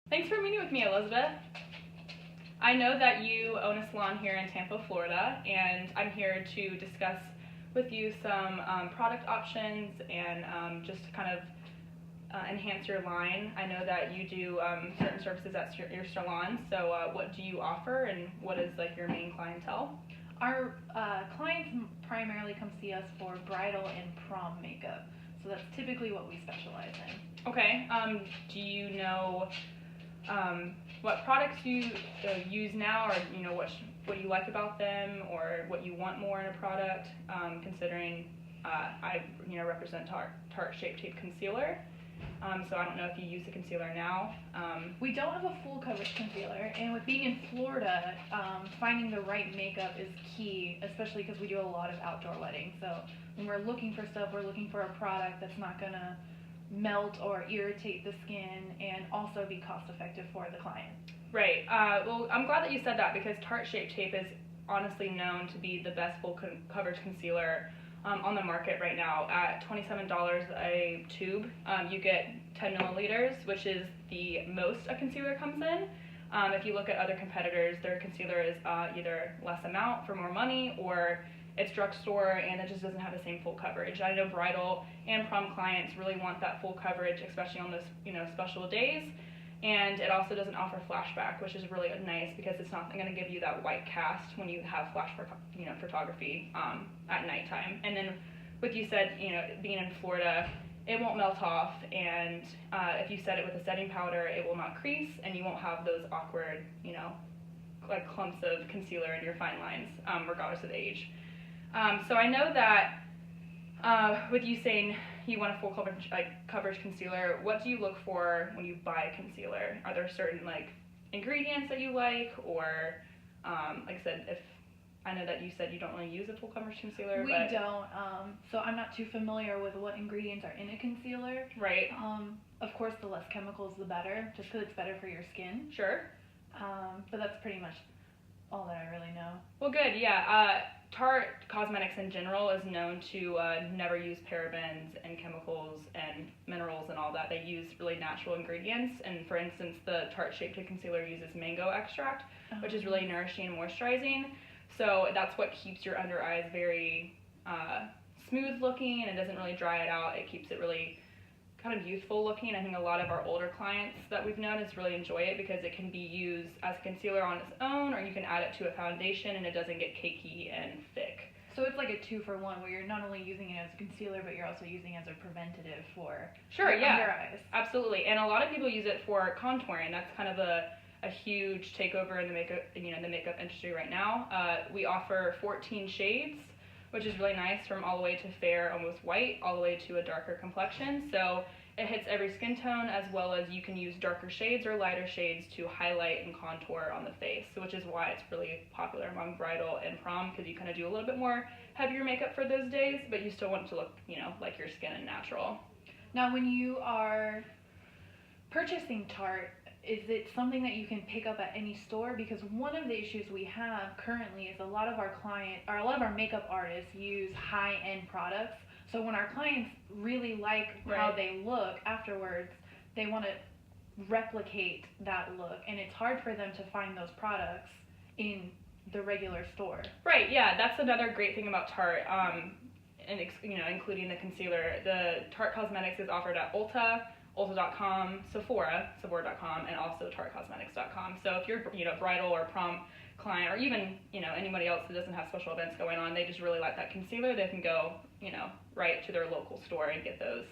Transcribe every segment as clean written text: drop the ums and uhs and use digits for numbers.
Thanks for meeting with me, Elizabeth. I know that you own a salon here in Tampa, Florida, and I'm here to discuss with you some product options and just to kind of enhance your line. I know that you do certain services at your salon, so what do you offer and what is like your main clientele? Our clients primarily come see us for bridal and prom makeup, so that's typically what we specialize in. Okay, do you know what products you use now, or what you like about them, or what you want more in a product? Considering I represent Tarte Shape Tape Concealer, so I don't know if you use the concealer now. We don't have a full coverage concealer, and with being in Florida, finding the right makeup is key, especially because we do a lot of outdoor weddings. So when we're looking for stuff, we're looking for a product that's not gonna melt or irritate the skin and also be cost effective for the client. Right. Well, I'm glad that you said that, because Tarte Shape Tape is honestly known to be the best full coverage concealer on the market right now. At $27 a tube, you get 10 milliliters, which is the most a concealer comes in. If you look at other competitors, their concealer is either less amount for more money, or it's drugstore and it just doesn't have the same full coverage. I know bridal and prom clients really want that full coverage, especially on those special days. And it also doesn't offer flashback, which is really nice because it's not going to give you that white cast when you have flash photography at nighttime. And then, with you said, being in Florida, it won't melt off, and if you set it with a setting powder, it will not crease, and you won't have those awkward, like clumps of concealer in your fine lines, regardless of age. So I know that with you saying you want a full coverage concealer, what do you look for when you buy a concealer? Are there certain ingredients that you like, or like I said, if I know that you said you don't really use a full coverage concealer. We don't, so I'm not too familiar with what ingredients are in a concealer. Right. Of course, the less chemicals, the better, just because it's better for your skin. Sure. But that's pretty much all that I really know. Well, good, yeah. Tarte Cosmetics in general is known to never use parabens and chemicals and minerals and all that. They use really natural ingredients, and for instance, the Tarte Shape Tape Concealer uses mango extract, which is really nourishing and moisturizing. So that's what keeps your under eyes very smooth looking, and it doesn't really dry it out. It keeps it really kind of youthful looking. I think a lot of our older clients that we've noticed really enjoy it because it can be used as a concealer on its own, or you can add it to a foundation and it doesn't get cakey and thick. So it's like a 2-for-1, where you're not only using it as a concealer, but you're also using it as a preventative for your under eyes. Absolutely. And a lot of people use it for contouring. That's kind of a huge takeover in the makeup, the makeup industry right now. We offer 14 shades, which is really nice, from all the way to fair, almost white, all the way to a darker complexion. So it hits every skin tone, as well as you can use darker shades or lighter shades to highlight and contour on the face, which is why it's really popular among bridal and prom, because you kind of do a little bit more heavier makeup for those days, but you still want it to look, like your skin and natural. Now, when you are purchasing Tarte, is it something that you can pick up at any store? Because one of the issues we have currently is a lot of our makeup artists use high-end products. So when our clients really like how they look afterwards, they want to replicate that look, and it's hard for them to find those products in the regular store. Right, yeah, that's another great thing about Tarte, and including the concealer. The Tarte Cosmetics is offered at Ulta, Ulta.com, Sephora.com, and also TarteCosmetics.com. So if you're bridal or prom client, or even anybody else that doesn't have special events going on, they just really like that concealer, they can go right to their local store and get those.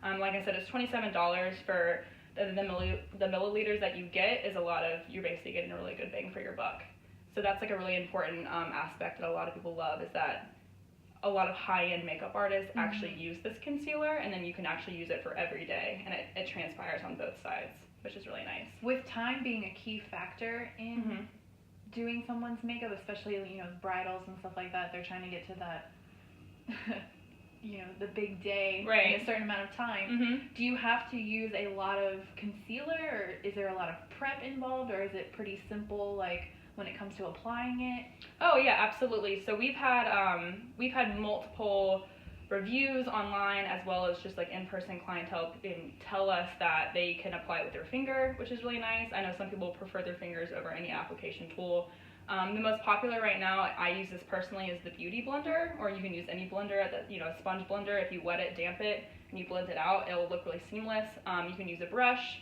Like I said, it's $27 for the milliliters that you get. Is a lot of, you're basically getting a really good bang for your buck. So that's a really important aspect that a lot of people love, is that a lot of high-end makeup artists actually use this concealer, and then you can actually use it for every day, and it transpires on both sides, which is really nice. With time being a key factor in doing someone's makeup, especially bridals and stuff like that, they're trying to get to that the big day in a certain amount of time. Do you have to use a lot of concealer, or is there a lot of prep involved, or is it pretty simple, when it comes to applying it? Oh yeah, absolutely. So we've had multiple reviews online, as well as just like in-person clientele tell us that they can apply it with their finger, which is really nice. I know some people prefer their fingers over any application tool. The most popular right now, I use this personally, is the Beauty Blender, or you can use any blender, a sponge blender. If you wet it, damp it, and you blend it out, it'll look really seamless. You can use a brush.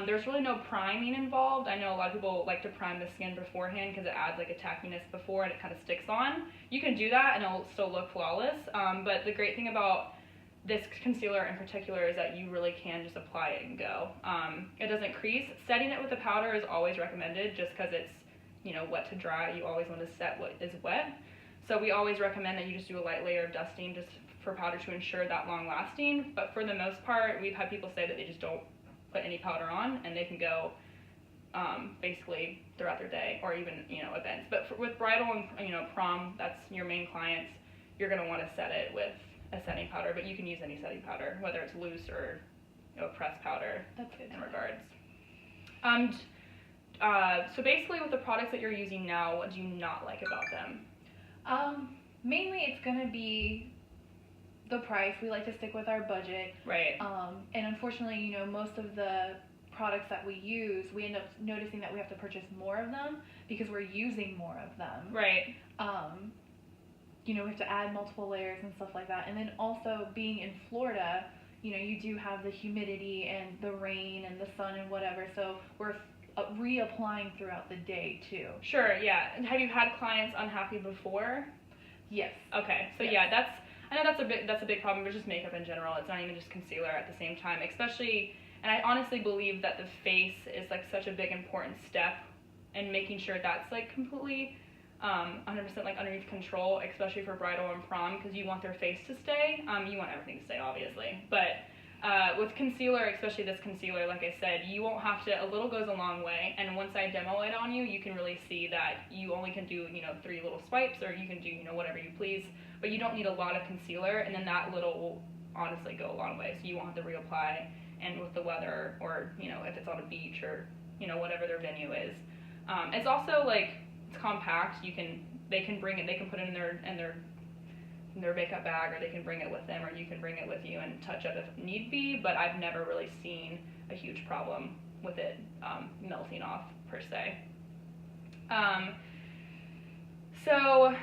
There's really no priming involved. I know a lot of people like to prime the skin beforehand because it adds like a tackiness before and it kind of sticks on. You can do that and it'll still look flawless. But the great thing about this concealer in particular is that you really can just apply it and go. It doesn't crease. Setting it with the powder is always recommended just because it's wet to dry. You always want to set what is wet. So we always recommend that you just do a light layer of dusting just for powder to ensure that long lasting. But for the most part, we've had people say that they just don't put any powder on and they can go basically throughout their day or even events. But with bridal and prom, that's your main clients, you're going to want to set it with a setting powder, but you can use any setting powder, whether it's loose or pressed powder. That's good in regards. So basically with the products that you're using now, what do you not like about them? Mainly it's going to be the price. We like to stick with our budget. Right. And unfortunately, most of the products that we use, we end up noticing that we have to purchase more of them because we're using more of them. Right. We have to add multiple layers and stuff like that. And then also being in Florida, you do have the humidity and the rain and the sun and whatever. So we're reapplying throughout the day too. Sure, yeah. And have you had clients unhappy before? Yes. Okay, so yes. Yeah, I know that's a big problem, but just makeup in general. It's not even just concealer at the same time, especially, and I honestly believe that the face is like such a big important step in making sure that's like completely 100% like underneath control, especially for bridal and prom, because you want their face to stay. You want everything to stay, obviously, but with concealer, especially this concealer, like I said, you won't have to, a little goes a long way, and once I demo it on you, you can really see that you only can do, 3 little swipes, or you can do, whatever you please, but you don't need a lot of concealer, and then that little will honestly go a long way, so you won't have to reapply, and with the weather, or, if it's on a beach, or, whatever their venue is. It's also, like, it's compact. They can bring it, they can put it in their makeup bag, or they can bring it with them, or you can bring it with you and touch up if need be, but I've never really seen a huge problem with it melting off per se. So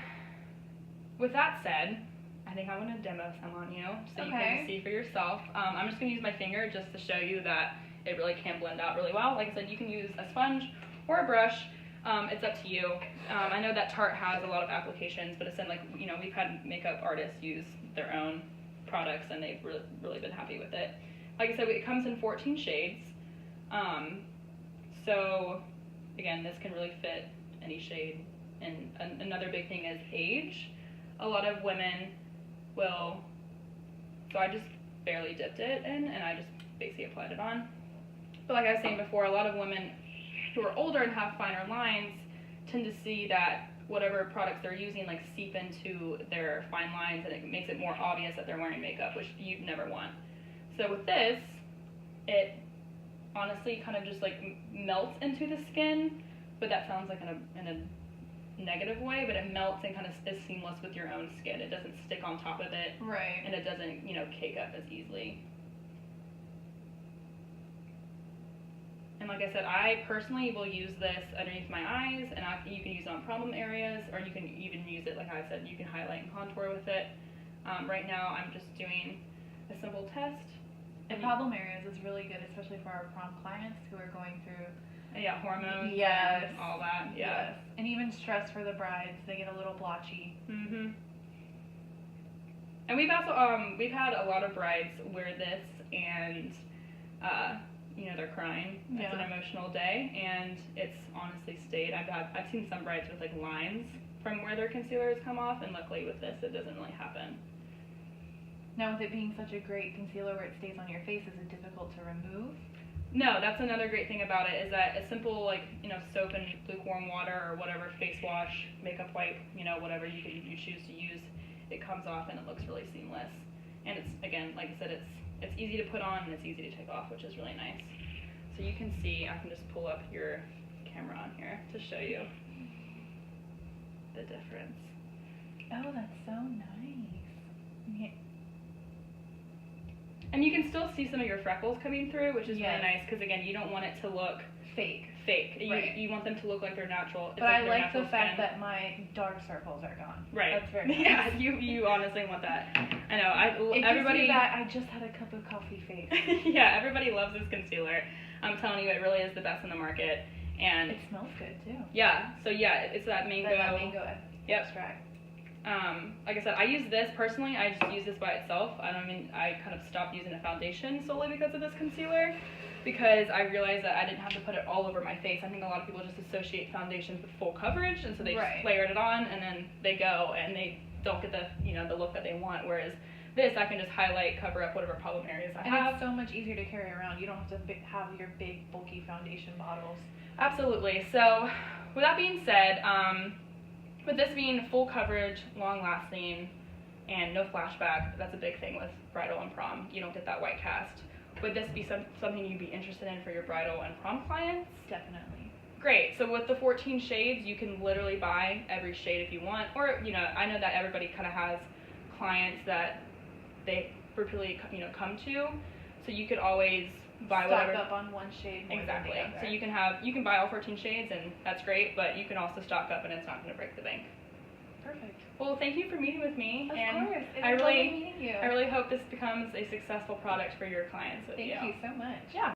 with that said, I think I'm going to demo some on you so you can see for yourself. I'm just going to use my finger just to show you that it really can blend out really well. Like I said, you can use a sponge or a brush. It's up to you. I know that Tarte has a lot of applications, but it's in we've had makeup artists use their own products and they've really been happy with it. Like I said, it comes in 14 shades. So again, this can really fit any shade. And another big thing is age. A lot of women will, so I just barely dipped it in and I just basically applied it on. But like I was saying before, a lot of women who are older and have finer lines tend to see that whatever products they're using seep into their fine lines, and it makes it more obvious that they're wearing makeup, which you'd never want. So with this, it honestly kind of just melts into the skin, but that sounds like in a negative way, but it melts and kind of is seamless with your own skin. It doesn't stick on top of it, right? And it doesn't cake up as easily. And like I said, I personally will use this underneath my eyes, and you can use it on problem areas, or you can even use it, like I said, you can highlight and contour with it. Right now, I'm just doing a simple test. And problem areas is really good, especially for our prom clients who are going through hormones, yes, and all that, yes, and even stress for the brides. They get a little blotchy. Mhm. And we've also we've had a lot of brides wear this, and they're crying. It's an emotional day, and it's honestly stayed. I've seen some brides with lines from where their concealer has come off, and luckily with this it doesn't really happen. Now, with it being such a great concealer where it stays on your face, is it difficult to remove? No, that's another great thing about it, is that a simple soap and lukewarm water or whatever, face wash, makeup wipe, whatever you choose to use, it comes off and it looks really seamless. And it's, again, like I said, it's easy to put on and it's easy to take off, which is really nice. So you can see, I can just pull up your camera on here to show you the difference. Oh, that's so nice. And you can still see some of your freckles coming through, which is Yes. really nice because, again, you don't want it to look Fake. fake. Right. You want them to look like they're natural. It's But I their like natural the fact skin. that my dark circles are gone. Right. That's very nice. Yeah, you honestly want that. I know. It Everybody. gives me that I just had a cup of coffee face. Yeah, everybody loves this concealer. I'm telling you, it really is the best in the market. And It smells good too. yeah, so yeah, it's that mango. That mango Yep. extract. Like I said, I use this personally. I just use this by itself. I kind of stopped using a foundation solely because of this concealer, because I realized that I didn't have to put it all over my face. I think a lot of people just associate foundations with full coverage, and so they Right. just layered it on, and then they go, and they don't get the look that they want. Whereas this, I can just highlight, cover up whatever problem areas I And have. it's so much easier to carry around. You don't have to have your big bulky foundation bottles. Absolutely. So, with that being said, with this being full coverage, long lasting, and no flashback, that's a big thing with bridal and prom. You don't get that white cast. Would this be something you'd be interested in for your bridal and prom clients? Definitely. Great. So with the 14 shades, you can literally buy every shade if you want. Or, I know that everybody kind of has clients that they repeatedly, come to. So you could always buy whatever. Stock up on one shade more Exactly. than the other. So you can buy all 14 shades, and that's great, but you can also stock up and it's not going to break the bank. Perfect. Well, thank you for meeting with me. Of and course. It I was really lovely meeting you. I really hope this becomes a successful product for your clients with Thank you so much. Yeah.